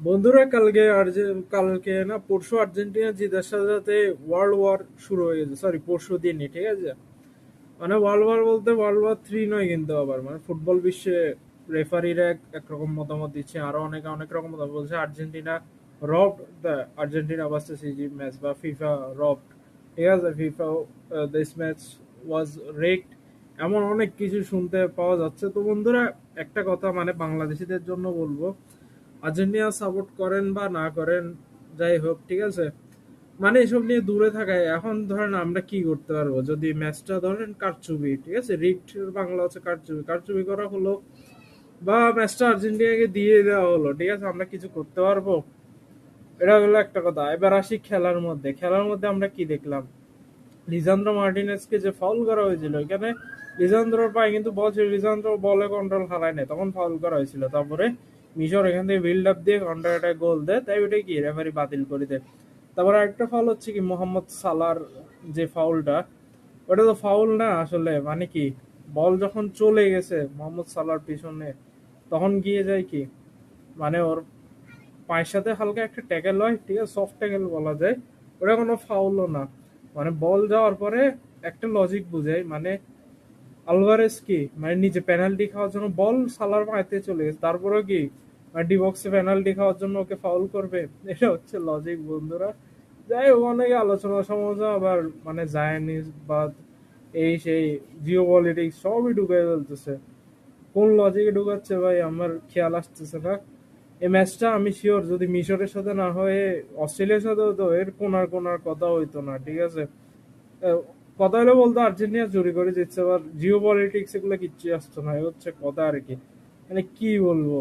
বন্ধুরা, কালকে না পরশু আর্জেন্টিনা জিতার সাথে সাথে ওয়ার্ল্ড ওয়ার শুরু হয়ে গেছে। সরি, পরশু দিনই, ঠিক আছে। মানে ওয়ার্ল্ড ওয়ার বলতে ওয়ার্ল্ড ওয়ার 3 নয়, কিন্তু আবার মানে ফুটবল বিশ্বে রেফারিরা একরকম মতামত দিচ্ছে, আরো অনেক অনেক রকম মতামত বলছে। Argentina robbed the Argentina versus Egypt match, বা ফিফা রবড, ঠিক আছে। ফিফা দিস ম্যাচ ওয়াজ রেকড, এমন অনেক কিছু শুনতে পাওয়া যাচ্ছে। তো বন্ধুরা, একটা কথা মানে বাংলাদেশিদের জন্য বলবো, আর্জেন্টিনা সাপোর্ট করেন বা না করেন, যাই হোক, ঠিক আছে, মানে এসব নিয়ে দূরে থাকায়। এখন ধরেন আমরা কি করতে পারবো যদি ম্যাচটা ধরেন কারচুপি, ঠিক আছে, রিগড, বাংলা হচ্ছে কারচুপি, কারচুপি করা হলো, বা ম্যাচটা আর্জেন্টিনাকে দিয়ে দেওয়া হলো, ঠিক আছে, আমরা কিছু করতে পারবো? এটা হলো একটা কথা। এবার আসি খেলার মধ্যে আমরা কি দেখলাম। লিসান্দ্রো মার্টিনেজকে যে ফাউল করা হয়েছিল, এখানে লিসান্দ্রোর পায়ে কিন্তু বল ছিল, লিসান্দ্রো বলে কন্ট্রোল হারায় নাই, তখন ফাউল করা হয়েছিল। তারপরে মিশর এখান থেকে বিল্ড আপ দিয়ে কাউন্টার অ্যাটাক গোল দেয়, তাই ওটা কি রেফারি বাতিল করে দেয়। তারপরে আরেকটা ফাউল হচ্ছে কি, মোহাম্মদ সালার যে ফাউলটা, ওটা তো ফাউল না আসলে, মানে কি, বল যখন চলে গেছে মোহাম্মদ সালার পিছনে, তখন গিয়ে যায় কি, মানে ওর পায়ের সাথে হালকা একটা ট্যাকেল হয়, ঠিক আছে, সফট ট্যাকেল বলা যায়। ওটা কোনো ফাউলও না। মানে বল যাওয়ার পরে একটা লজিক বুঝাই, মানে আলভারেজ কি মানে নিজে পেনাল্টি খাওয়ার জন্য বল সালার পায়েতে চলে গেছে, তারপরে কি মানে ডি বক্সে পেনাল্টি খাওয়ার জন্য ওকে ফাউল করবে? এটা হচ্ছে লজিক, বন্ধুরা। যাই হোক, অনেকে আলোচনা সমালোচনা আবার মানে জায়নিস বা এই সেই জিও পলিটিক্স সবই ঢুকে ফেলতেছে। কোন লজিকে ঢুকাচ্ছে ভাই আমার খেয়াল আসতেছে না। এই ম্যাচটা আমি শিওর যদি মিশরের সাথে না হয়ে অস্ট্রেলিয়ার সাথে হতো, এর কোনার কোনার কথা হইতো না, ঠিক আছে। আহ, কথা হলো বলতো আর্জেন্টিনা চুরি করে জিতছে, আবার জিও পলিটিক্স এগুলো কিচ্ছু আসতো না, এ হচ্ছে কথা আর কি। মানে কি বলবো।